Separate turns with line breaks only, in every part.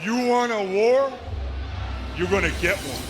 You want a war? You're gonna get one.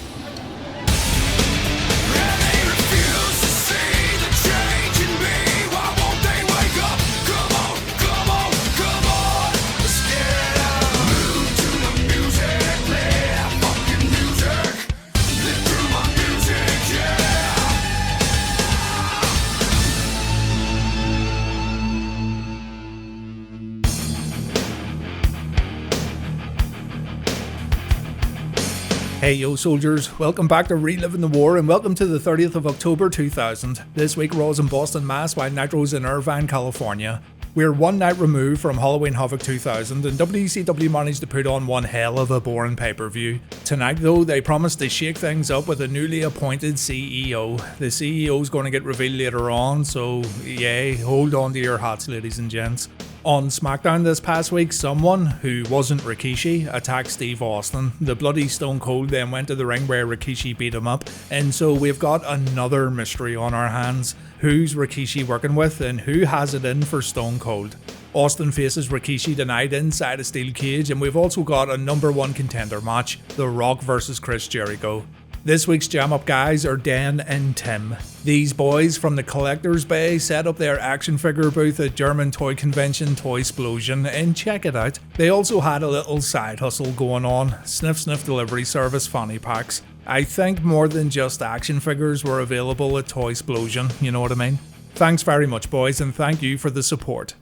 Hey yo soldiers, welcome back to Reliving the War and welcome to the 30th of October 2000. This week Raw's in Boston, Mass, while Nitro's in Irvine, California. We're one night removed from Halloween Havoc 2000 and WCW managed to put on one hell of a boring pay-per-view. Tonight though, they promised to shake things up with a newly appointed CEO. The CEO's going to get revealed later on, so yeah, hold on to your hats ladies and gents. On Smackdown this past week, someone who wasn't Rikishi attacked Steve Austin. The bloody Stone Cold then went to the ring where Rikishi beat him up, and so we've got another mystery on our hands. Who's Rikishi working with and who has it in for Stone Cold? Austin faces Rikishi tonight inside a steel cage, and we've also got a number one contender match, The Rock vs Chris Jericho. This week's jam-up guys are Dan and Tim. These boys from the Collector's Bay set up their action figure booth at German toy convention Toysplosion, and check it out, they also had a little side hustle going on, Sniff delivery service fanny packs. I think more than just action figures were available at Toysplosion, you know what I mean? Thanks very much boys, and thank you for the support.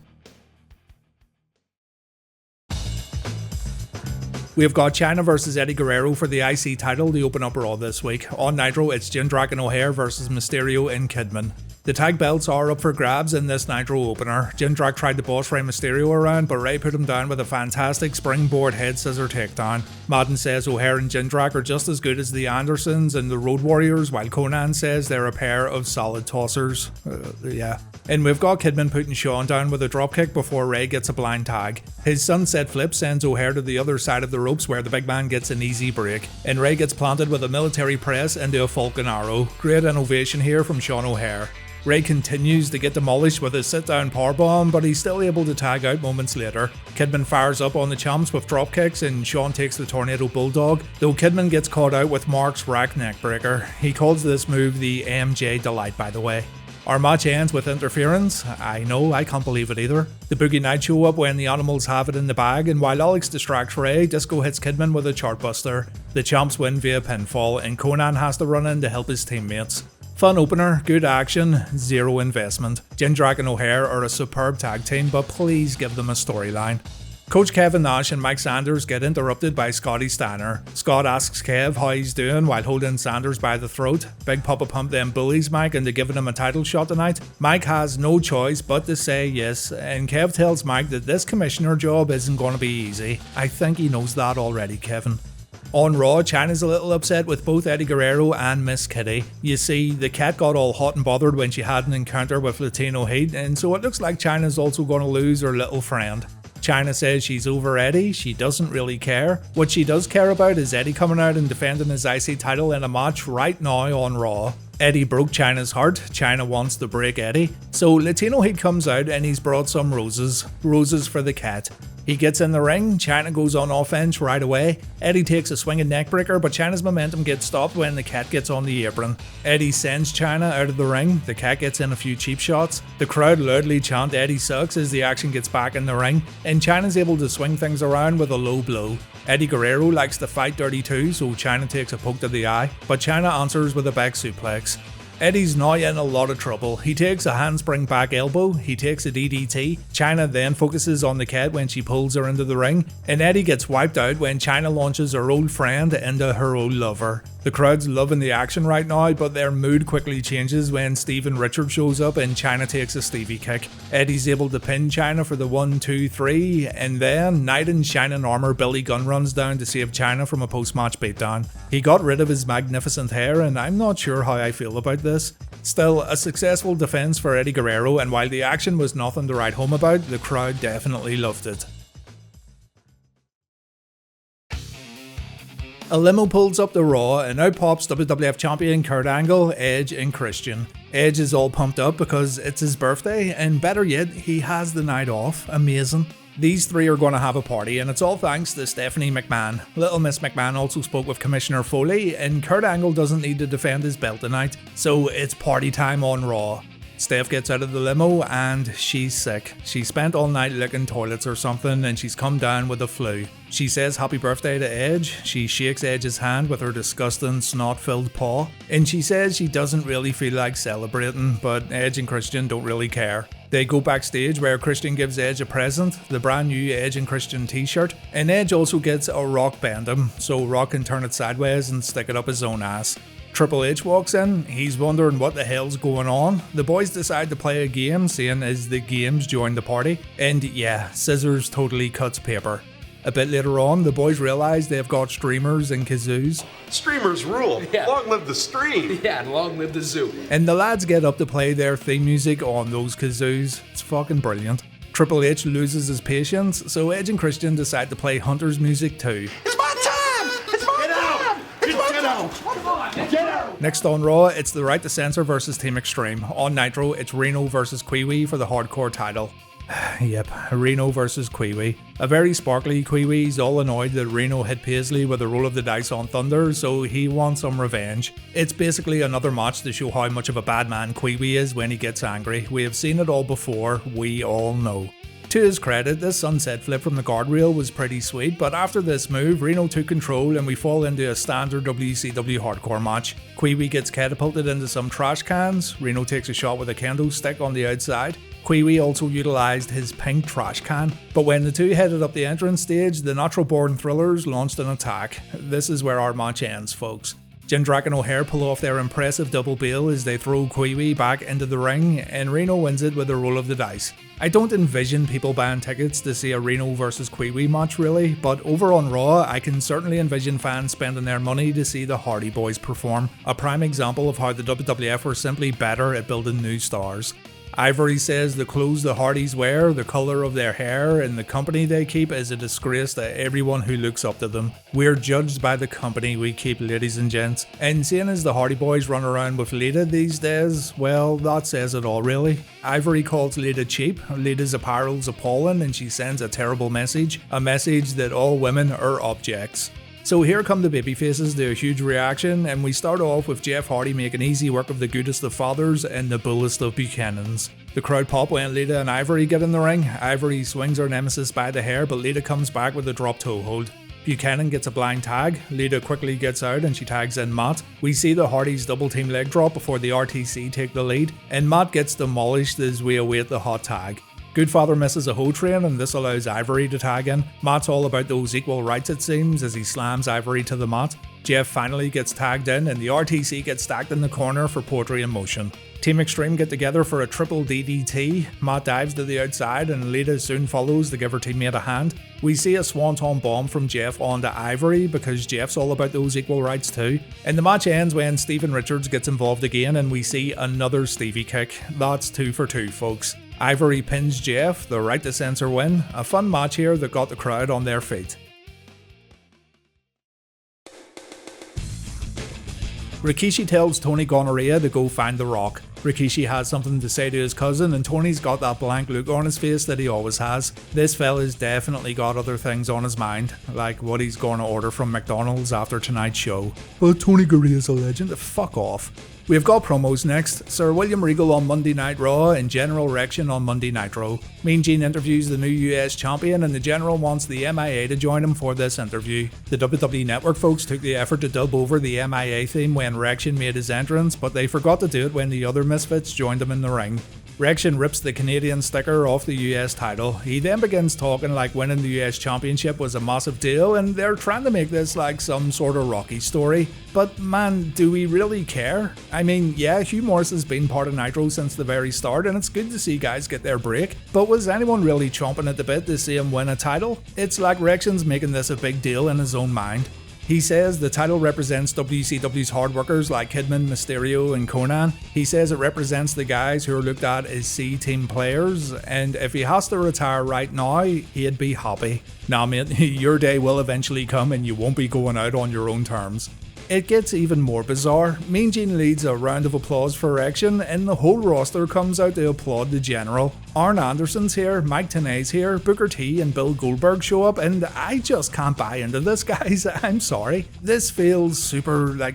We've got Chyna vs Eddie Guerrero for the IC title to open up Raw this week. On Nitro, it's Jindrak and O'Haire versus Mysterio and Kidman. The tag belts are up for grabs in this Nitro opener. Jindrak tried to boss Rey Mysterio around, but Rey put him down with a fantastic springboard head scissor takedown. Madden says O'Haire and Jindrak are just as good as the Andersons and the Road Warriors, while Conan says they're a pair of solid tossers. Yeah. And we've got Kidman putting Shawn down with a dropkick before Rey gets a blind tag. His sunset flip sends O'Haire to the other side of the ropes where the big man gets an easy break. And Rey gets planted with a military press into a Falcon Arrow. Great innovation here from Shawn O'Haire. Rey continues to get demolished with a sit-down powerbomb, but he's still able to tag out moments later. Kidman fires up on the champs with dropkicks and Shawn takes the Tornado Bulldog, though Kidman gets caught out with Mark's rack neckbreaker. He calls this move the MJ Delight, by the way. Our match ends with interference. I know, I can't believe it either. The Boogie Night show up when the Animals have it in the bag, and while Alex distracts Rey, Disco hits Kidman with a chartbuster. The champs win via pinfall, and Conan has to run in to help his teammates. Fun opener, good action, zero investment. Jindrak and O'Haire are a superb tag team, but please give them a storyline. Coach Kevin Nash and Mike Sanders get interrupted by Scott Steiner. Scott asks Kev how he's doing while holding Sanders by the throat. Big Papa Pump then bullies Mike into giving him a title shot tonight. Mike has no choice but to say yes, and Kev tells Mike that this commissioner job isn't going to be easy. I think he knows that already, Kevin. On Raw, Chyna's a little upset with both Eddie Guerrero and Miss Kitty. You see, the cat got all hot and bothered when she had an encounter with Latino Heat, and so it looks like Chyna's also going to lose her little friend. Chyna says she's over Eddie, she doesn't really care. What she does care about is Eddie coming out and defending his IC title in a match right now on Raw. Eddie broke Chyna's heart, Chyna wants to break Eddie. So Latino Heat comes out and he's brought some roses. Roses for the cat. He gets in the ring, Chyna goes on offense right away. Eddie takes a swinging neckbreaker, but Chyna's momentum gets stopped when the cat gets on the apron. Eddie sends Chyna out of the ring, the cat gets in a few cheap shots. The crowd loudly chant Eddie sucks as the action gets back in the ring, and Chyna's able to swing things around with a low blow. Eddie Guerrero likes to fight dirty too, so Chyna takes a poke to the eye, but Chyna answers with a back suplex. Eddie's now in a lot of trouble. He takes a handspring back elbow, he takes a DDT, Chyna then focuses on the cat when she pulls her into the ring, and Eddie gets wiped out when Chyna launches her old friend into her old lover. The crowd's loving the action right now, but their mood quickly changes when Steven Richards shows up and Chyna takes a Stevie kick. Eddie's able to pin Chyna for the 1, 2, 3, and then knight in shining armor Billy Gunn runs down to save Chyna from a post-match beatdown. He got rid of his magnificent hair, and I'm not sure how I feel about this. Still, a successful defense for Eddie Guerrero, and while the action was nothing to write home about, the crowd definitely loved it. A limo pulls up to Raw and out pops WWF Champion Kurt Angle, Edge and Christian. Edge is all pumped up because it's his birthday, and better yet, he has the night off. Amazing. These three are going to have a party, and it's all thanks to Stephanie McMahon. Little Miss McMahon also spoke with Commissioner Foley, and Kurt Angle doesn't need to defend his belt tonight, so it's party time on Raw. Steph gets out of the limo and she's sick. She spent all night licking toilets or something and she's come down with a flu. She says happy birthday to Edge, she shakes Edge's hand with her disgusting snot-filled paw, and she says she doesn't really feel like celebrating, but Edge and Christian don't really care. They go backstage where Christian gives Edge a present, the brand new Edge and Christian t-shirt, and Edge also gets a Rock Band-Em, so Rock can turn it sideways and stick it up his own ass. Triple H walks in, he's wondering what the hell's going on. The boys decide to play a game, seeing as the games join the party, and yeah, scissors totally cuts paper. A bit later on, the boys realise they've got streamers and kazoos.
Streamers rule. Yeah. Long live the stream.
Yeah, and long live the zoo.
And the lads get up to play their theme music on those kazoos. It's fucking brilliant. Triple H loses his patience, so Edge and Christian decide to play Hunter's music too.
It's my time! It's my time! It's my time!
Come on, get out!
Next on Raw, it's the Right to Censor versus Team X-Treme. On Nitro, it's Reno versus Kwee for the hardcore title. Yep, Reno versus Kwee. A very sparkly Kwee. All annoyed that Reno hit Paisley with a roll of the dice on Thunder, so he wants some revenge. It's basically another match to show how much of a bad man Kwee is when he gets angry. We have seen it all before, we all know. To his credit, this sunset flip from the guardrail was pretty sweet, but after this move, Reno took control and we fall into a standard WCW hardcore match. Kwee gets catapulted into some trash cans, Reno takes a shot with a kendo stick on the outside. Kwee also utilised his pink trash can, but when the two headed up the entrance stage, the natural-born thrillers launched an attack. This is where our match ends, folks. Jindrak and O'Haire pull off their impressive double bail as they throw Kwee back into the ring, and Reno wins it with a roll of the dice. I don't envision people buying tickets to see a Reno vs Kwee match really, but over on Raw, I can certainly envision fans spending their money to see the Hardy Boys perform. A prime example of how the WWF were simply better at building new stars. Ivory says the clothes the Hardys wear, the colour of their hair, and the company they keep is a disgrace to everyone who looks up to them. We're judged by the company we keep, ladies and gents. And seeing as the Hardy Boys run around with Lita these days, well, that says it all really. Ivory calls Lita cheap, Lita's apparel's appalling, and she sends a terrible message. A message that all women are objects. So here come the babyfaces to a huge reaction, and we start off with Jeff Hardy making easy work of the goodest of fathers and the bullest of Buchanans. The crowd pop when Lita and Ivory get in the ring. Ivory swings her nemesis by the hair, but Lita comes back with a drop toe hold. Buchanan gets a blind tag, Lita quickly gets out and she tags in Matt. We see the Hardys double team leg drop before the RTC take the lead, and Matt gets demolished as we await the hot tag. Goodfather misses a hoe train and this allows Ivory to tag in. Matt's all about those equal rights it seems as he slams Ivory to the mat. Jeff finally gets tagged in and the RTC gets stacked in the corner for poetry in motion. Team X-Treme get together for a triple DDT. Matt dives to the outside and Lita soon follows to give her teammate a hand. We see a swanton bomb from Jeff onto Ivory because Jeff's all about those equal rights too. And the match ends when Steven Richards gets involved again and we see another Stevie kick. That's 2 for 2, folks. Ivory pins Jeff, the Right to Censor win. A fun match here that got the crowd on their feet. Rikishi tells Tony Gonorrhea to go find The Rock. Rikishi has something to say to his cousin and Tony's got that blank look on his face that he always has. This fella's definitely got other things on his mind, like what he's going to order from McDonald's after tonight's show. Well, Tony Gurria's a legend, fuck off. We've got promos next. Sir William Regal on Monday Night Raw and General Rection on Monday Nitro. Mean Gene interviews the new US Champion and the General wants the MIA to join him for this interview. The WWE Network folks took the effort to dub over the MIA theme when Rection made his entrance, but they forgot to do it when the other Misfits joined him in the ring. Rection rips the Canadian sticker off the US title. He then begins talking like winning the US Championship was a massive deal and they're trying to make this like some sort of Rocky story. But man, do we really care? I mean, yeah, Hugh Morris has been part of Nitro since the very start and it's good to see guys get their break, but was anyone really chomping at the bit to see him win a title? It's like Rection's making this a big deal in his own mind. He says the title represents WCW's hard workers like Kidman, Mysterio and Conan. He says it represents the guys who are looked at as C-team players, and if he has to retire right now, he'd be happy. Nah mate, your day will eventually come and you won't be going out on your own terms. It gets even more bizarre. Mean Gene leads a round of applause for Rection, and the whole roster comes out to applaud the General. Arn Anderson's here, Mike Tenay's here, Booker T and Bill Goldberg show up, and I just can't buy into this, guys. I'm sorry. This feels super,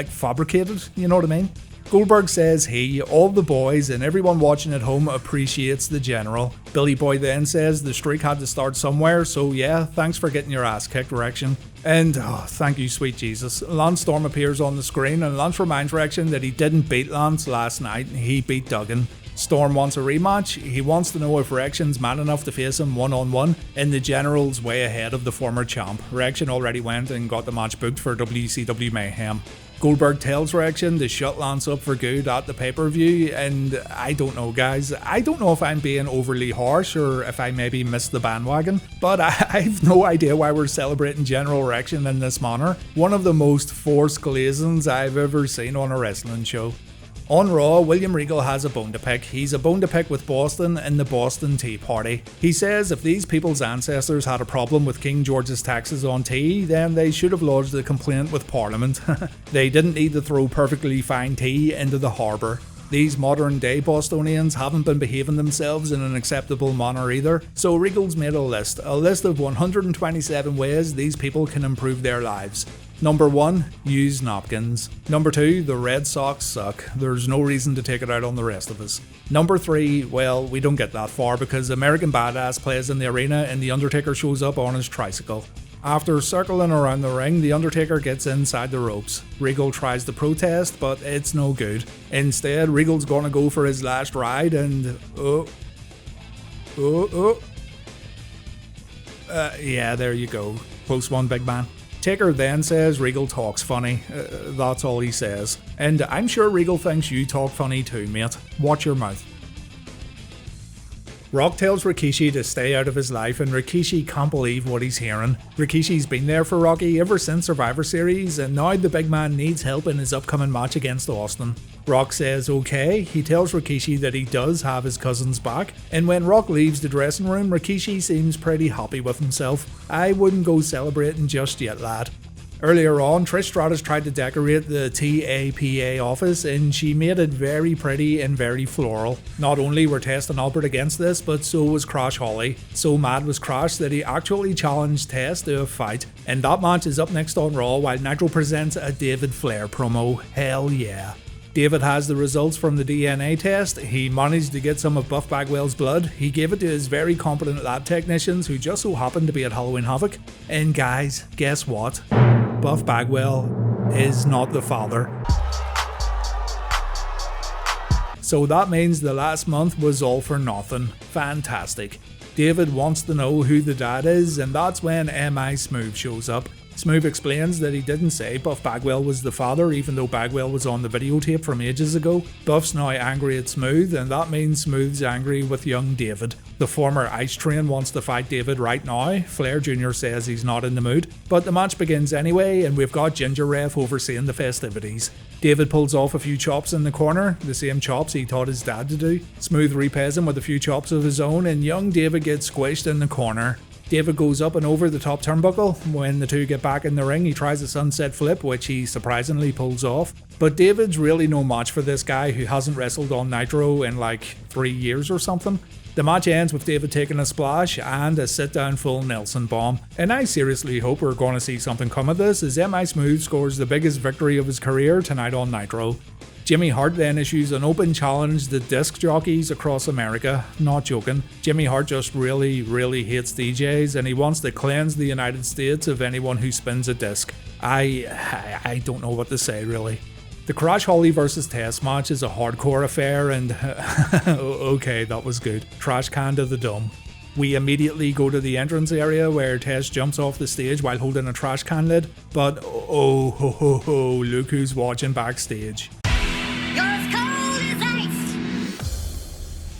fabricated, you know what I mean? Goldberg says all the boys and everyone watching at home appreciates the General. Billy Boy then says the streak had to start somewhere, so yeah, thanks for getting your ass kicked, Rection. And thank you, sweet Jesus. Lance Storm appears on the screen, and Lance reminds Rection that he didn't beat Lance last night, he beat Duggan. Storm wants a rematch. He wants to know if Rection's man enough to face him one-on-one, and the General's way ahead of the former champ. Rection already went and got the match booked for WCW Mayhem. Goldberg tells Rection to shut Lance up for good at the pay-per-view, and I don't know, guys. I don't know if I'm being overly harsh or if I maybe missed the bandwagon, but I've no idea why we're celebrating General Rection in this manner. One of the most forced glazings I've ever seen on a wrestling show. On Raw, William Regal has a bone to pick. He's a bone to pick with Boston and the Boston Tea Party. He says if these people's ancestors had a problem with King George's taxes on tea, then they should have lodged a complaint with Parliament. They didn't need to throw perfectly fine tea into the harbour. These modern day Bostonians haven't been behaving themselves in an acceptable manner either, so Regal's made a list of 127 ways these people can improve their lives. Number 1, use napkins. Number 2, the Red Sox suck. There's no reason to take it out on the rest of us. Number 3, well, we don't get that far because American Badass plays in the arena and The Undertaker shows up on his tricycle. After circling around the ring, The Undertaker gets inside the ropes. Regal tries to protest, but it's no good. Instead, Regal's gonna go for his last ride and... yeah, there you go. Close one, big man. Taker then says Regal talks funny. That's all he says. And I'm sure Regal thinks you talk funny too, mate. Watch your mouth. Rock tells Rikishi to stay out of his life, and Rikishi can't believe what he's hearing. Rikishi's been there for Rocky ever since Survivor Series, and now the big man needs help in his upcoming match against Austin. Rock says okay. He tells Rikishi that he does have his cousin's back, and when Rock leaves the dressing room, Rikishi seems pretty happy with himself. I wouldn't go celebrating just yet, lad. Earlier on, Trish Stratus tried to decorate the TAPA office, and she made it very pretty and very floral. Not only were Test and Albert against this, but so was Crash Holly. So mad was Crash that he actually challenged Test to a fight, and that match is up next on Raw while Nitro presents a David Flair promo. Hell yeah. David has the results from the DNA test. He managed to get some of Buff Bagwell's blood. He gave it to his very competent lab technicians who just so happened to be at Halloween Havoc. And guys, guess what? Buff Bagwell is not the father. So that means the last month was all for nothing. Fantastic. David wants to know who the dad is, and that's when M.I. Smooth shows up. Smooth explains that he didn't say Buff Bagwell was the father, even though Bagwell was on the videotape from ages ago. Buff's now angry at Smooth, and that means Smooth's angry with young David. The former Ice Train wants to fight David right now. Flair Jr. says he's not in the mood, but the match begins anyway, and we've got Ginger Ref overseeing the festivities. David pulls off a few chops in the corner, the same chops he taught his dad to do. Smooth repays him with a few chops of his own, and young David gets squished in the corner. David goes up and over the top turnbuckle. When the two get back in the ring, he tries a sunset flip, which he surprisingly pulls off. But David's really no match for this guy who hasn't wrestled on Nitro in like 3 years or something. The match ends with David taking a splash and a sit-down full Nelson bomb. And I seriously hope we're going to see something come of this, as M.I. Smooth scores the biggest victory of his career tonight on Nitro. Jimmy Hart then issues an open challenge to disc jockeys across America. Not joking. Jimmy Hart just really hates DJs, and he wants to cleanse the United States of anyone who spins a disc. I don't know what to say, really. The Crash Holly vs Test match is a hardcore affair, and okay, that was good. Trash can to the dome. We immediately go to the entrance area where Test jumps off the stage while holding a trash can lid, but oh ho ho ho, look who's watching backstage.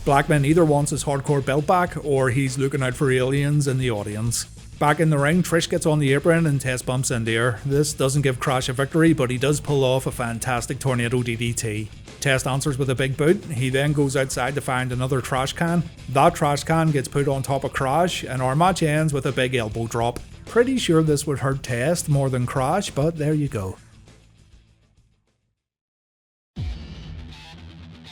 Blackman either wants his hardcore belt back, or he's looking out for aliens in the audience. Back in the ring, Trish gets on the apron and Test bumps into her. This doesn't give Crash a victory, but he does pull off a fantastic tornado DDT. Test answers with a big boot. He then goes outside to find another trash can. That trash can gets put on top of Crash, and our match ends with a big elbow drop. Pretty sure this would hurt Test more than Crash, but there you go.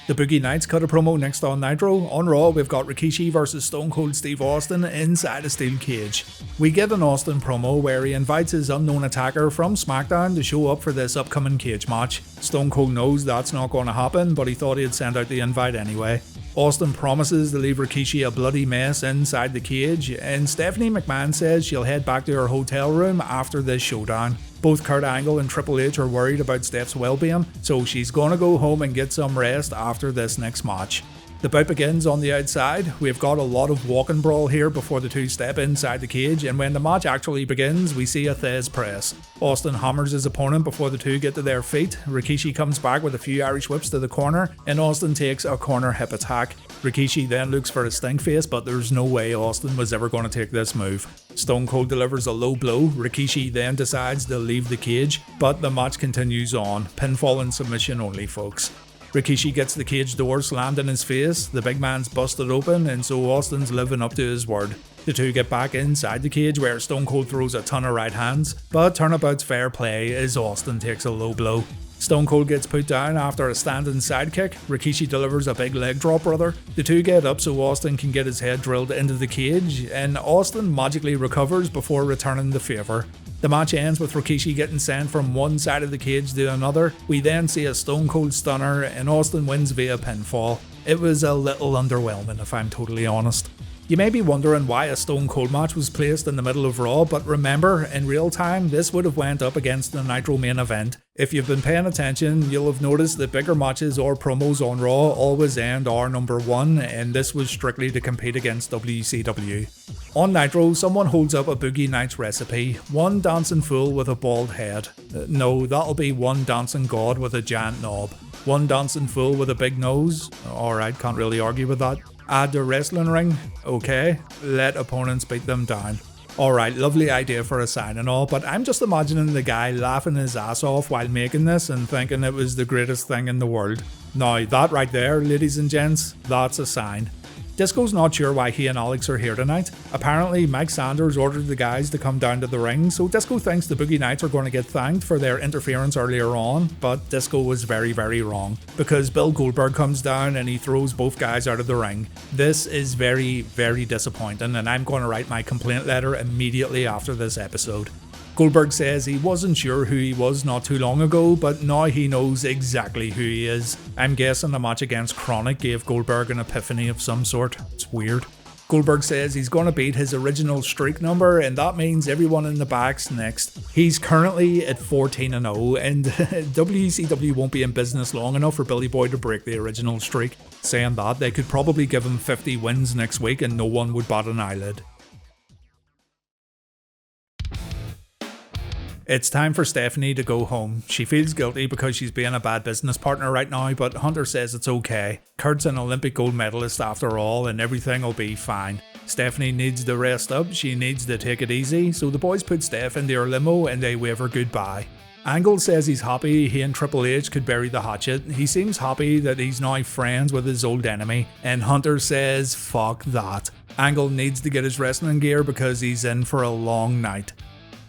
The Boogie Knights cut a promo next on Nitro. On Raw, we've got Rikishi versus Stone Cold Steve Austin inside a steel cage. We get an Austin promo where he invites his unknown attacker from Smackdown to show up for this upcoming cage match. Stone Cold knows that's not going to happen, but he thought he'd send out the invite anyway. Austin promises to leave Rikishi a bloody mess inside the cage, and Stephanie McMahon says she'll head back to her hotel room after this showdown. Both Kurt Angle and Triple H are worried about Steph's well-being, so she's gonna go home and get some rest after this next match. The bout begins on the outside. We've got a lot of walk and brawl here before the two step inside the cage, and when the match actually begins, we see a Thez press. Austin hammers his opponent before the two get to their feet. Rikishi comes back with a few Irish whips to the corner, and Austin takes a corner hip attack. Rikishi then looks for a stink face, but there's no way Austin was ever going to take this move. Stone Cold delivers a low blow. Rikishi then decides to leave the cage, but the match continues on. Pinfall and submission only, folks. Rikishi gets the cage door slammed in his face, the big man's busted open, and so Austin's living up to his word. The two get back inside the cage where Stone Cold throws a ton of right hands, but turnabout's fair play as Austin takes a low blow. Stone Cold gets put down after a standing sidekick. Rikishi delivers a big leg drop, brother. The two get up so Austin can get his head drilled into the cage, and Austin magically recovers before returning the favour. The match ends with Rikishi getting sent from one side of the cage to another. We then see a Stone Cold Stunner, and Austin wins via pinfall. It was a little underwhelming, if I'm totally honest. You may be wondering why a Stone Cold match was placed in the middle of Raw, but remember, in real time, this would have went up against the Nitro main event. If you've been paying attention, you'll have noticed that bigger matches or promos on Raw always end our number one, and this was strictly to compete against WCW. On Nitro, someone holds up a Boogie Nights recipe, one dancing fool with a bald head. No, that'll be one dancing god with a giant knob. One dancing fool with a big nose? Alright, can't really argue with that. Add the wrestling ring? Okay. Let opponents beat them down. Alright, lovely idea for a sign and all, but I'm just imagining the guy laughing his ass off while making this and thinking it was the greatest thing in the world. Now, that right there, ladies and gents, that's a sign. Disco's not sure why he and Alex are here tonight. Apparently, Mike Sanders ordered the guys to come down to the ring, so Disco thinks the Boogie Knights are going to get thanked for their interference earlier on, but Disco was very, very wrong, because Bill Goldberg comes down and he throws both guys out of the ring. This is very, very disappointing, and I'm going to write my complaint letter immediately after this episode. Goldberg says he wasn't sure who he was not too long ago, but now he knows exactly who he is. I'm guessing the match against Chronic gave Goldberg an epiphany of some sort. It's weird. Goldberg says he's going to beat his original streak number, and that means everyone in the back's next. He's currently at 14-0, and WCW won't be in business long enough for Billy Boy to break the original streak. Saying that, they could probably give him 50 wins next week and no one would bat an eyelid. It's time for Stephanie to go home. She feels guilty because she's being a bad business partner right now, but Hunter says it's okay. Kurt's an Olympic gold medalist after all, and everything will be fine. Stephanie needs to rest up, she needs to take it easy, so the boys put Steph in their limo and they wave her goodbye. Angle says he's happy he and Triple H could bury the hatchet. He seems happy that he's now friends with his old enemy, and Hunter says fuck that. Angle needs to get his wrestling gear because he's in for a long night.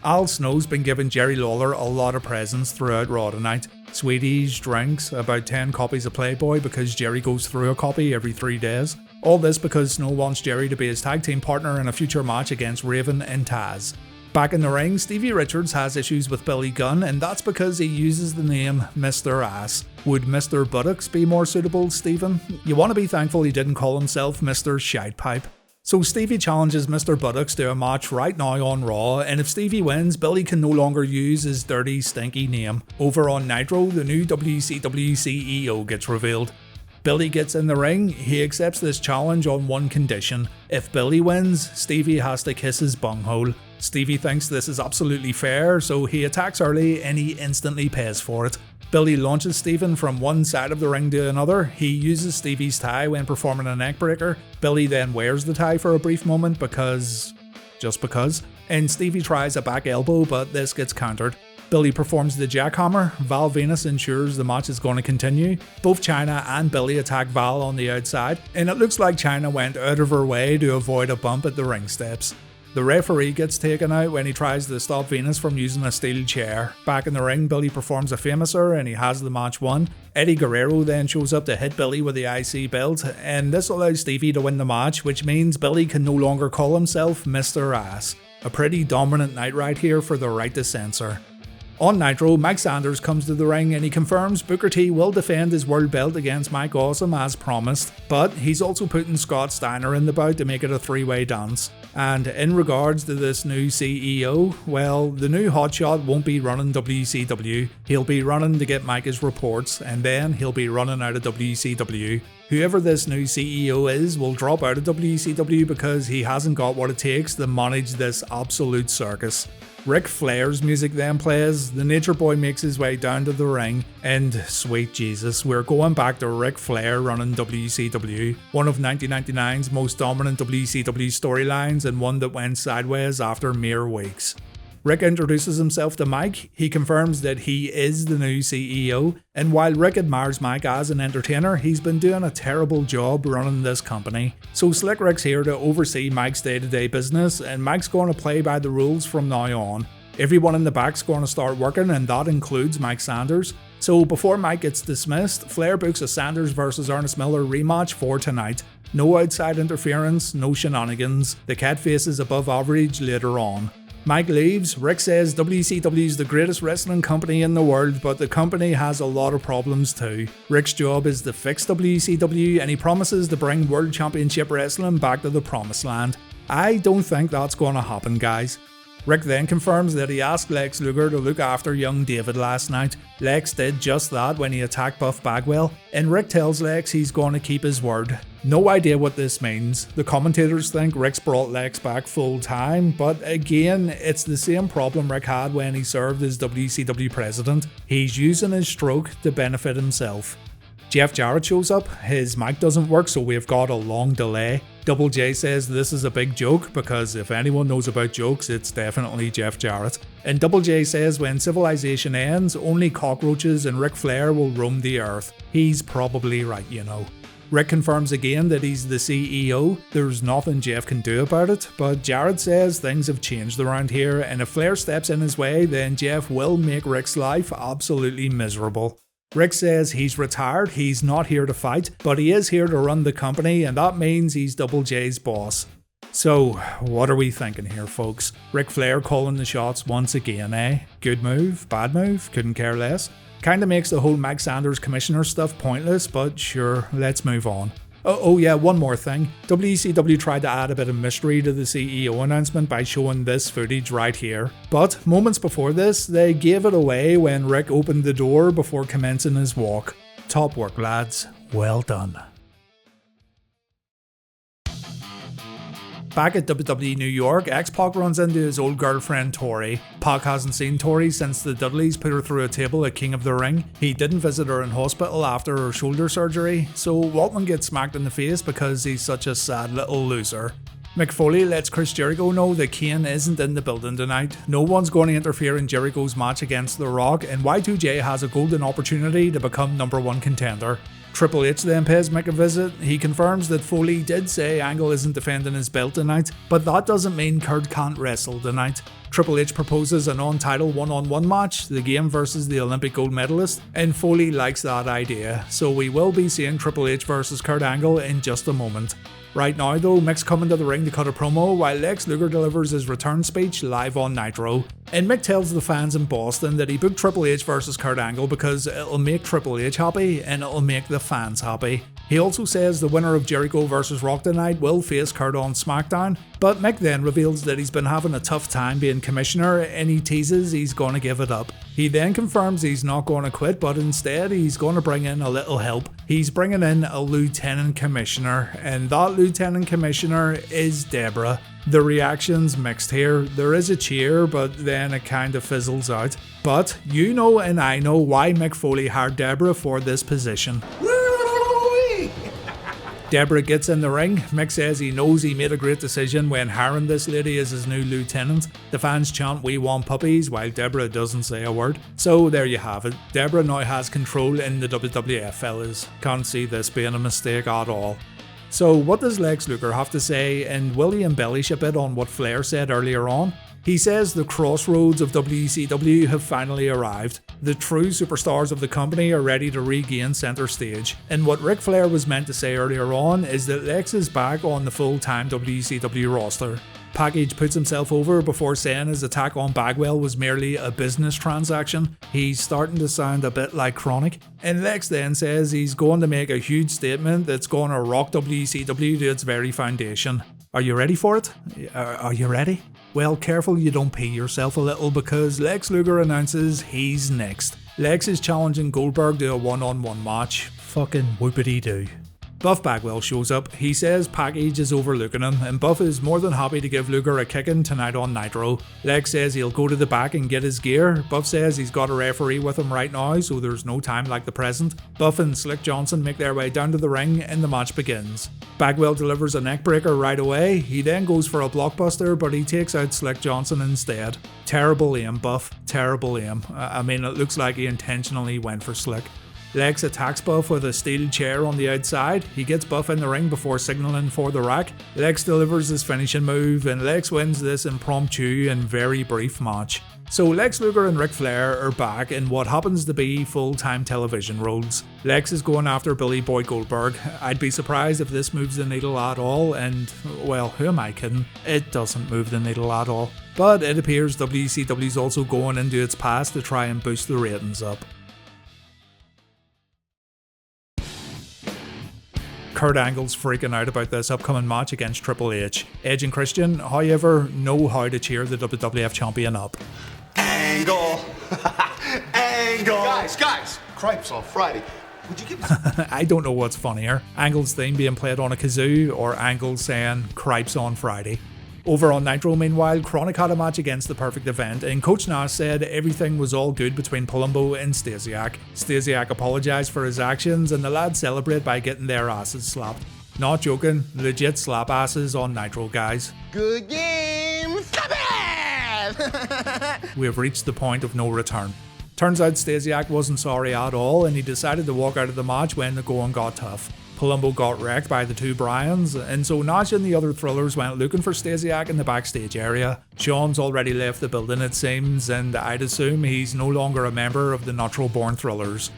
Al Snow's been giving Jerry Lawler a lot of presents throughout Raw tonight. Sweeties, drinks, about 10 copies of Playboy because Jerry goes through a copy every 3 days. All this because Snow wants Jerry to be his tag team partner in a future match against Raven and Taz. Back in the ring, Stevie Richards has issues with Billy Gunn, and that's because he uses the name Mr. Ass. Would Mr. Buttocks be more suitable, Stephen? You want to be thankful he didn't call himself Mr. Shitepipe. So Stevie challenges Mr. Buttocks to a match right now on Raw, and if Stevie wins, Billy can no longer use his dirty, stinky name. Over on Nitro, the new WCW CEO gets revealed. Billy gets in the ring, he accepts this challenge on one condition. If Billy wins, Stevie has to kiss his bunghole. Stevie thinks this is absolutely fair, so he attacks early and he instantly pays for it. Billy launches Steven from one side of the ring to another. He uses Stevie's tie when performing a neckbreaker. Billy then wears the tie for a brief moment because... just because. And Stevie tries a back elbow, but this gets countered. Billy performs the jackhammer. Val Venus ensures the match is going to continue. Both Chyna and Billy attack Val on the outside, and it looks like Chyna went out of her way to avoid a bump at the ring steps. The referee gets taken out when he tries to stop Venus from using a steel chair. Back in the ring, Billy performs a famouser and he has the match won. Eddie Guerrero then shows up to hit Billy with the IC belt, and this allows Stevie to win the match, which means Billy can no longer call himself Mr. Ass. A pretty dominant night right here for the right to censor. On Nitro, Mike Sanders comes to the ring and he confirms Booker T will defend his world belt against Mike Awesome as promised, but he's also putting Scott Steiner in the bout to make it a three-way dance. And in regards to this new CEO, well, the new hotshot won't be running WCW, he'll be running to get Mike his reports, and then he'll be running out of WCW. Whoever this new CEO is will drop out of WCW because he hasn't got what it takes to manage this absolute circus. Ric Flair's music then plays, the Nature Boy makes his way down to the ring, and sweet Jesus, we're going back to Ric Flair running WCW, one of 1999's most dominant WCW storylines and one that went sideways after mere weeks. Rick introduces himself to Mike, he confirms that he is the new CEO, and while Rick admires Mike as an entertainer, he's been doing a terrible job running this company. So Slick Rick's here to oversee Mike's day-to-day business, and Mike's going to play by the rules from now on. Everyone in the back's going to start working, and that includes Mike Sanders. So before Mike gets dismissed, Flair books a Sanders vs Ernest Miller rematch for tonight. No outside interference, no shenanigans, the cat face is above average later on. Mike leaves. Rick says WCW is the greatest wrestling company in the world, but the company has a lot of problems too. Rick's job is to fix WCW, and he promises to bring World Championship Wrestling back to the promised land. I don't think that's going to happen, guys. Rick then confirms that he asked Lex Luger to look after young David last night. Lex did just that when he attacked Buff Bagwell, and Rick tells Lex he's going to keep his word. No idea what this means. The commentators think Rick's brought Lex back full time, but again, it's the same problem Rick had when he served as WCW president. He's using his stroke to benefit himself. Jeff Jarrett shows up, his mic doesn't work, so we've got a long delay. Double J says this is a big joke, because if anyone knows about jokes, it's definitely Jeff Jarrett. And Double J says when civilization ends, only cockroaches and Ric Flair will roam the earth. He's probably right, you know. Rick confirms again that he's the CEO, there's nothing Jeff can do about it, but Jarrett says things have changed around here, and if Flair steps in his way, then Jeff will make Rick's life absolutely miserable. Rick says he's retired, he's not here to fight, but he is here to run the company, and that means he's Double J's boss. So, what are we thinking here, folks? Ric Flair calling the shots once again, eh? Good move? Bad move? Couldn't care less? Kinda makes the whole Mike Sanders commissioner stuff pointless, but sure, let's move on. Oh yeah, one more thing. WCW tried to add a bit of mystery to the CEO announcement by showing this footage right here. But moments before this, they gave it away when Rick opened the door before commencing his walk. Top work, lads. Well done. Back at WWE New York, X-Pac runs into his old girlfriend Tori. Pac hasn't seen Tori since the Dudleys put her through a table at King of the Ring. He didn't visit her in hospital after her shoulder surgery, so Waltman gets smacked in the face because he's such a sad little loser. Mick Foley lets Chris Jericho know that Kane isn't in the building tonight. No one's going to interfere in Jericho's match against The Rock, and Y2J has a golden opportunity to become #1 contender. Triple H then pays Mick a visit. He confirms that Foley did say Angle isn't defending his belt tonight, but that doesn't mean Kurt can't wrestle tonight. Triple H proposes a non-title one-on-one match, the game versus the Olympic gold medalist, and Foley likes that idea, so we will be seeing Triple H versus Kurt Angle in just a moment. Right now though, Mick's coming to the ring to cut a promo while Lex Luger delivers his return speech live on Nitro. And Mick tells the fans in Boston that he booked Triple H versus Kurt Angle because it'll make Triple H happy and it'll make the fans happy. He also says the winner of Jericho vs Rock tonight will face Kurt on Smackdown, but Mick then reveals that he's been having a tough time being commissioner and he teases he's going to give it up. He then confirms he's not going to quit, but instead he's going to bring in a little help. He's bringing in a lieutenant commissioner, and that lieutenant commissioner is Deborah. The reaction's mixed here. There is a cheer, but then it kind of fizzles out. But you know and I know why Mick Foley hired Deborah for this position. Deborah gets in the ring. Mick says he knows he made a great decision when hiring this lady as his new lieutenant. The fans chant "We want puppies" while Deborah doesn't say a word. So there you have it. Deborah now has control in the WWF, fellas. Can't see this being a mistake at all. So what does Lex Luger have to say, and will he embellish a bit on what Flair said earlier on? He says the crossroads of WCW have finally arrived. The true superstars of the company are ready to regain center stage. And what Ric Flair was meant to say earlier on is that Lex is back on the full-time WCW roster. Package puts himself over before saying his attack on Bagwell was merely a business transaction. He's starting to sound a bit like Chronic. And Lex then says he's going to make a huge statement that's going to rock WCW to its very foundation. Are you ready for it? Are you ready? Well, careful you don't pee yourself a little, because Lex Luger announces he's next. Lex is challenging Goldberg to a one-on-one match. Fucking whoopity-doo. Buff Bagwell shows up. He says Package is overlooking him, and Buff is more than happy to give Luger a kicking tonight on Nitro. Lex says he'll go to the back and get his gear. Buff says he's got a referee with him right now, so there's no time like the present. Buff and Slick Johnson make their way down to the ring, and the match begins. Bagwell delivers a neckbreaker right away. He then goes for a blockbuster, but he takes out Slick Johnson instead. Terrible aim, Buff. Terrible aim. I mean, it looks like he intentionally went for Slick. Lex attacks Buff with a steel chair on the outside. He gets Buff in the ring before signaling for the rack. Lex delivers his finishing move, and Lex wins this impromptu and very brief match. So Lex Luger and Ric Flair are back in what happens to be full-time television roles. Lex is going after Billy Boy Goldberg. I'd be surprised if this moves the needle at all, and, well, who am I kidding? It doesn't move the needle at all. But it appears WCW's also going into its past to try and boost the ratings up. Kurt Angle's freaking out about this upcoming match against Triple H. Edge and Christian, however, know how to cheer the WWF Champion up.
Angle! Angle! Guys! Cripes on Friday. Would you give us...
I don't know what's funnier, Angle's theme being played on a kazoo, or Angle saying cripes on Friday. Over on Nitro, meanwhile, Chronic had a match against the Perfect Event, and Coach Nash said everything was all good between Palumbo and Stasiak. Stasiak apologised for his actions, and the lads celebrate by getting their asses slapped. Not joking, legit slap asses on Nitro, guys.
Good game! Stop it!
We have reached the point of no return. Turns out Stasiak wasn't sorry at all, and he decided to walk out of the match when the going got tough. Palumbo got wrecked by the two Bryans, and so Nash and the other Thrillers went looking for Stasiak in the backstage area. Sean's already left the building, it seems, and I'd assume he's no longer a member of the natural-born Thrillers.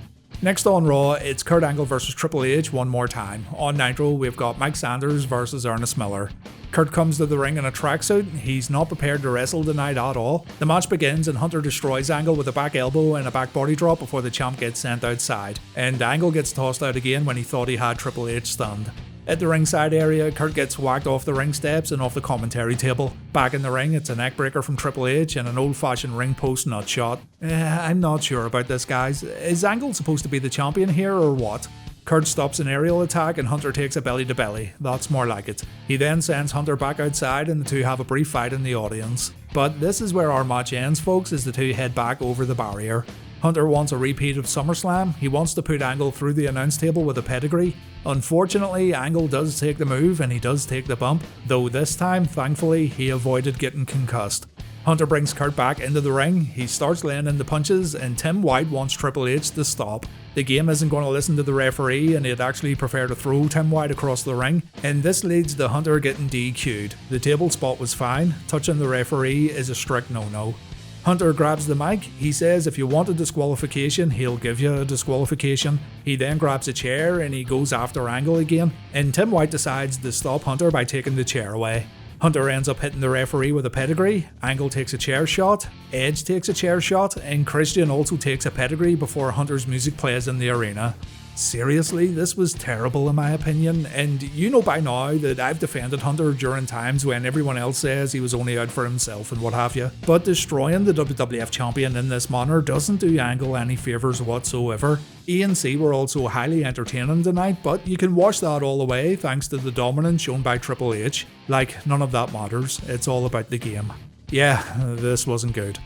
Next on Raw, it's Kurt Angle vs Triple H one more time. On Nitro, we've got Mike Sanders vs Ernest Miller. Kurt comes to the ring in a tracksuit. He's not prepared to wrestle tonight at all. The match begins and Hunter destroys Angle with a back elbow and a back body drop before the champ gets sent outside. And Angle gets tossed out again when he thought he had Triple H stunned. At the ringside area, Kurt gets whacked off the ring steps and off the commentary table. Back in the ring, it's a neckbreaker from Triple H and an old-fashioned ring post nut shot. I'm not sure about this, guys. Is Angle supposed to be the champion here or what? Kurt stops an aerial attack and Hunter takes a belly-to-belly. That's more like it. He then sends Hunter back outside and the two have a brief fight in the audience. But this is where our match ends, folks, as the two head back over the barrier. Hunter wants a repeat of SummerSlam. He wants to put Angle through the announce table with a pedigree. Unfortunately, Angle does take the move and he does take the bump, though this time, thankfully, he avoided getting concussed. Hunter brings Kurt back into the ring, he starts laying in the punches, and Tim White wants Triple H to stop. The game isn't going to listen to the referee, and he'd actually prefer to throw Tim White across the ring, and this leads to Hunter getting DQ'd. The table spot was fine, touching the referee is a strict no-no. Hunter grabs the mic, he says if you want a disqualification, he'll give you a disqualification. He then grabs a chair and he goes after Angle again, and Tim White decides to stop Hunter by taking the chair away. Hunter ends up hitting the referee with a pedigree, Angle takes a chair shot, Edge takes a chair shot, and Christian also takes a pedigree before Hunter's music plays in the arena. Seriously, this was terrible in my opinion, and you know by now that I've defended Hunter during times when everyone else says he was only out for himself and what have you, but destroying the WWF Champion in this manner doesn't do Angle any favours whatsoever. E&C were also highly entertaining tonight, but you can wash that all away thanks to the dominance shown by Triple H. Like, none of that matters, it's all about the game. Yeah, this wasn't good.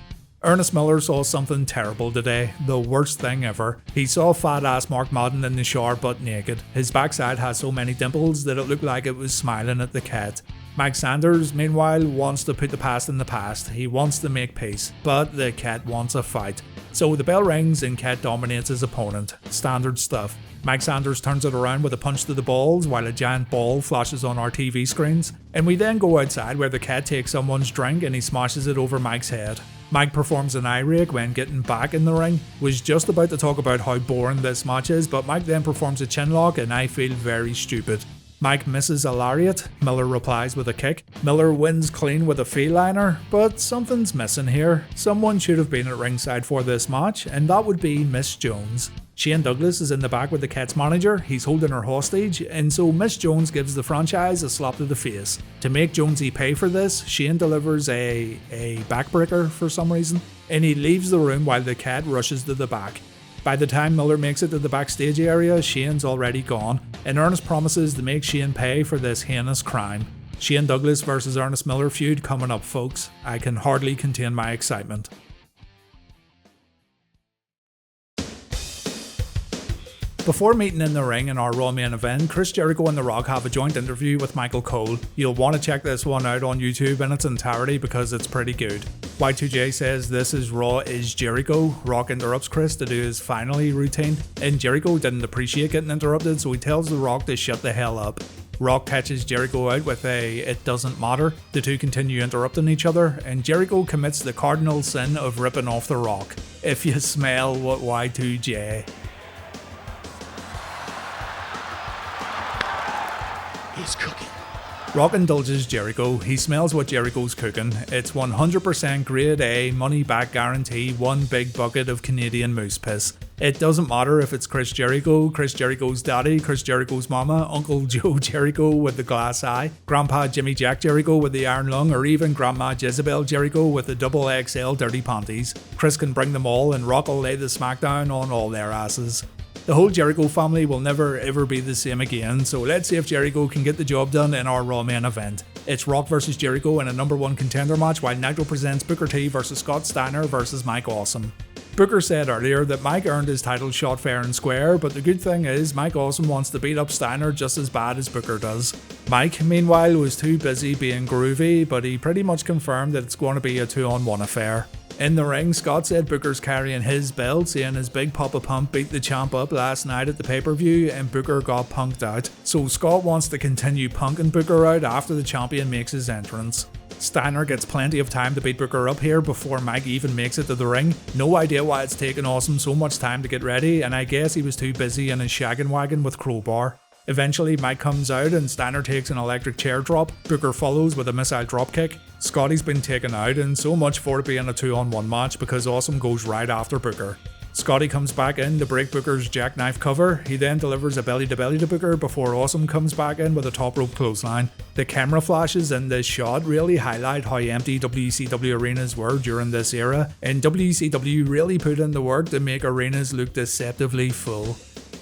Ernest Miller saw something terrible today, the worst thing ever. He saw fat ass Mark Madden in the shower butt naked. His backside has so many dimples that it looked like it was smiling at the cat. Mike Sanders, meanwhile, wants to put the past in the past. He wants to make peace, but the cat wants a fight. So the bell rings and Cat dominates his opponent. Standard stuff. Mike Sanders turns it around with a punch to the balls while a giant ball flashes on our TV screens. And we then go outside where the Cat takes someone's drink and he smashes it over Mike's head. Mike performs an eye rake when getting back in the ring. Was just about to talk about how boring this match is, but Mike then performs a chin lock and I feel very stupid. Mike misses a lariat, Miller replies with a kick. Miller wins clean with a feliner, but something's missing here. Someone should have been at ringside for this match, and that would be Miss Jones. Shane Douglas is in the back with the Cat's manager, he's holding her hostage, and so Miss Jones gives the franchise a slap to the face. To make Jonesy pay for this, Shane delivers a backbreaker for some reason, and he leaves the room while the Cat rushes to the back. By the time Miller makes it to the backstage area, Shane's already gone, and Ernest promises to make Shane pay for this heinous crime. Shane Douglas vs Ernest Miller feud coming up, folks. I can hardly contain my excitement. Before meeting in the ring in our Raw main event, Chris Jericho and The Rock have a joint interview with Michael Cole. You'll want to check this one out on YouTube in its entirety because it's pretty good. Y2J says this is Raw is Jericho. Rock interrupts Chris to do his finally routine, and Jericho didn't appreciate getting interrupted, so he tells The Rock to shut the hell up. Rock catches Jericho out with a "it doesn't matter." The two continue interrupting each other, and Jericho commits the cardinal sin of ripping off The Rock. If you smell what Y2J.
He's cooking.
Rock indulges Jericho. He smells what Jericho's cooking. It's 100% grade A, money back guarantee, one big bucket of Canadian moose piss. It doesn't matter if it's Chris Jericho, Chris Jericho's daddy, Chris Jericho's mama, Uncle Joe Jericho with the glass eye, Grandpa Jimmy Jack Jericho with the iron lung, or even Grandma Jezebel Jericho with the double XL dirty panties. Chris can bring them all and Rock will lay the smackdown on all their asses. The whole Jericho family will never ever be the same again, so let's see if Jericho can get the job done in our Raw main event. It's Rock vs Jericho in a number 1 contender match while Nitro presents Booker T vs Scott Steiner vs Mike Awesome. Booker said earlier that Mike earned his title shot fair and square, but the good thing is Mike Awesome wants to beat up Steiner just as bad as Booker does. Mike, meanwhile, was too busy being groovy, but he pretty much confirmed that it's going to be a 2-on-1 affair. In the ring, Scott said Booker's carrying his belt, saying his Big Papa Pump beat the champ up last night at the pay-per-view and Booker got punked out. So Scott wants to continue punking Booker out after the champion makes his entrance. Steiner gets plenty of time to beat Booker up here before Mike even makes it to the ring. No idea why it's taken Awesome so much time to get ready, and I guess he was too busy in his shaggin' wagon with Crowbar. Eventually, Mike comes out and Steiner takes an electric chair drop. Booker follows with a missile dropkick. Scotty's been taken out, and so much for it being a 2-on-1 match because Awesome goes right after Booker. Scotty comes back in to break Booker's jackknife cover. He then delivers a belly-to-belly to Booker before Awesome comes back in with a top rope clothesline. The camera flashes in this shot really highlight how empty WCW arenas were during this era, and WCW really put in the work to make arenas look deceptively full.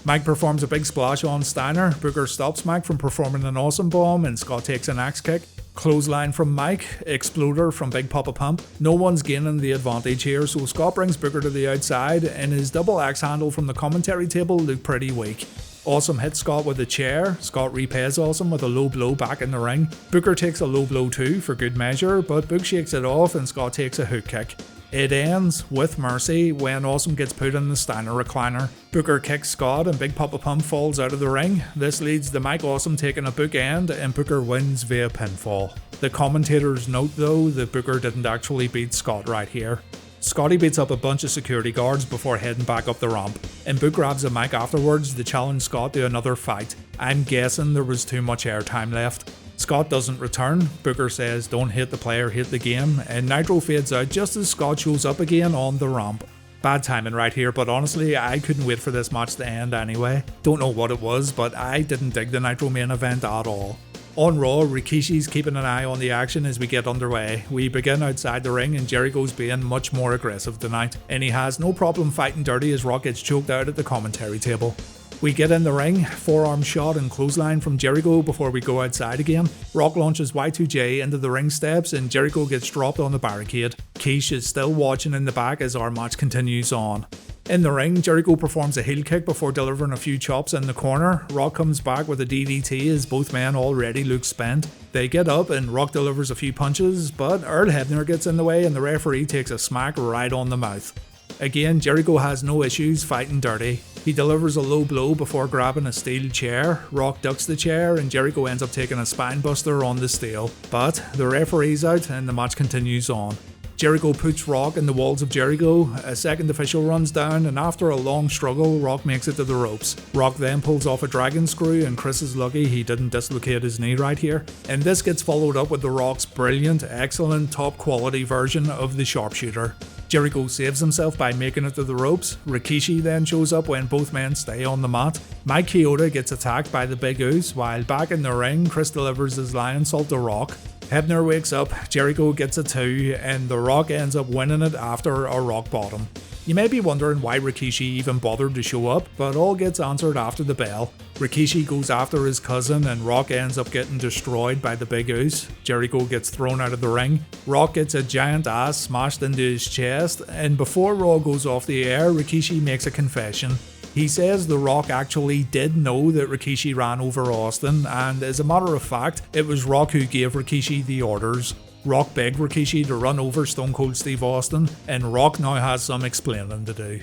Mike performs a big splash on Steiner. Booker stops Mike from performing an Awesome Bomb and Scott takes an axe kick. Clothesline from Mike, Exploder from Big Papa Pump. No one's gaining the advantage here, so Scott brings Booker to the outside and his double axe handle from the commentary table looked pretty weak. Awesome hits Scott with a chair. Scott repays Awesome with a low blow back in the ring. Booker takes a low blow too for good measure, but Book shakes it off and Scott takes a hook kick. It ends with mercy when Awesome gets put in the Steiner recliner. Booker kicks Scott and Big Papa Pump falls out of the ring. This leads to Mike Awesome taking a book end and Booker wins via pinfall. The commentators note though that Booker didn't actually beat Scott right here. Scotty beats up a bunch of security guards before heading back up the ramp, and Book grabs a mic afterwards to challenge Scott to another fight. I'm guessing there was too much airtime left. Scott doesn't return. Booker says don't hate the player, hate the game, and Nitro fades out just as Scott shows up again on the ramp. Bad timing right here, but honestly I couldn't wait for this match to end anyway. Don't know what it was, but I didn't dig the Nitro main event at all. On Raw, Rikishi's keeping an eye on the action as we get underway. We begin outside the ring and Jericho's being much more aggressive tonight, and he has no problem fighting dirty as Rock gets choked out at the commentary table. We get in the ring, forearm shot and clothesline from Jericho before we go outside again. Rock launches Y2J into the ring steps and Jericho gets dropped on the barricade. Keish is still watching in the back as our match continues on. In the ring, Jericho performs a heel kick before delivering a few chops in the corner. Rock comes back with a DDT as both men already look spent. They get up and Rock delivers a few punches, but Earl Hebner gets in the way and the referee takes a smack right on the mouth. Again, Jericho has no issues fighting dirty. He delivers a low blow before grabbing a steel chair. Rock ducks the chair and Jericho ends up taking a spine buster on the steel. But the referee's out and the match continues on. Jericho puts Rock in the walls of Jericho, a second official runs down, and after a long struggle, Rock makes it to the ropes. Rock then pulls off a dragon screw, and Chris is lucky he didn't dislocate his knee right here. And this gets followed up with The Rock's brilliant, excellent, top quality version of the sharpshooter. Jericho saves himself by making it to the ropes. Rikishi then shows up when both men stay on the mat. Mike Chioda gets attacked by the Big Ooze, while back in the ring, Chris delivers his lion salt to Rock. Hebner wakes up, Jericho gets a 2, and The Rock ends up winning it after a rock bottom. You may be wondering why Rikishi even bothered to show up, but all gets answered after the bell. Rikishi goes after his cousin and Rock ends up getting destroyed by the Big Ooze. Jericho gets thrown out of the ring. Rock gets a giant ass smashed into his chest, and before Raw goes off the air, Rikishi makes a confession. He says The Rock actually did know that Rikishi ran over Austin, and as a matter of fact, it was Rock who gave Rikishi the orders. Rock begged Rikishi to run over Stone Cold Steve Austin, and Rock now has some explaining to do.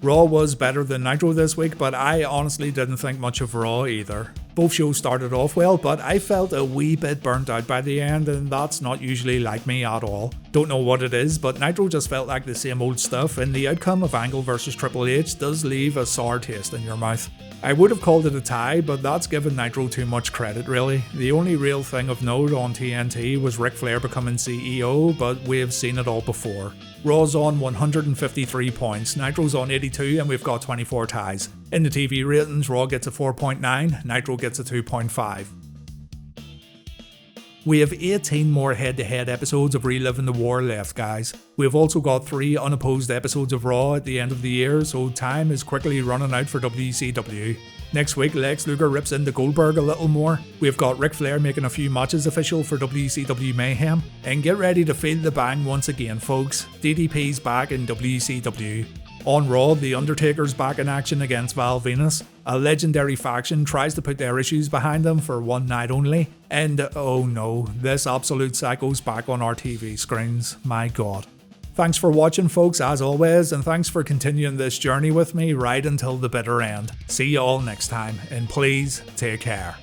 Raw was better than Nitro this week, but I honestly didn't think much of Raw either. Both shows started off well, but I felt a wee bit burnt out by the end, and that's not usually like me at all. Don't know what it is, but Nitro just felt like the same old stuff, and the outcome of Angle vs Triple H does leave a sour taste in your mouth. I would have called it a tie, but that's giving Nitro too much credit really. The only real thing of note on TNT was Ric Flair becoming CEO, but we've seen it all before. Raw's on 153 points, Nitro's on 82, and we've got 24 ties. In the TV ratings, Raw gets a 4.9, Nitro gets a 2.5. We have 18 more head-to-head episodes of Reliving the War left, guys. We've also got 3 unopposed episodes of Raw at the end of the year, so time is quickly running out for WCW. Next week, Lex Luger rips into Goldberg a little more. We've got Ric Flair making a few matches official for WCW Mayhem. And get ready to feel the bang once again, folks. DDP's back in WCW. On Raw, The Undertaker's back in action against Val Venus. A legendary faction tries to put their issues behind them for one night only. And oh no, this absolute psycho's back on our TV screens. My god. Thanks for watching, folks, as always, and thanks for continuing this journey with me right until the bitter end. See you all next time, and please take care.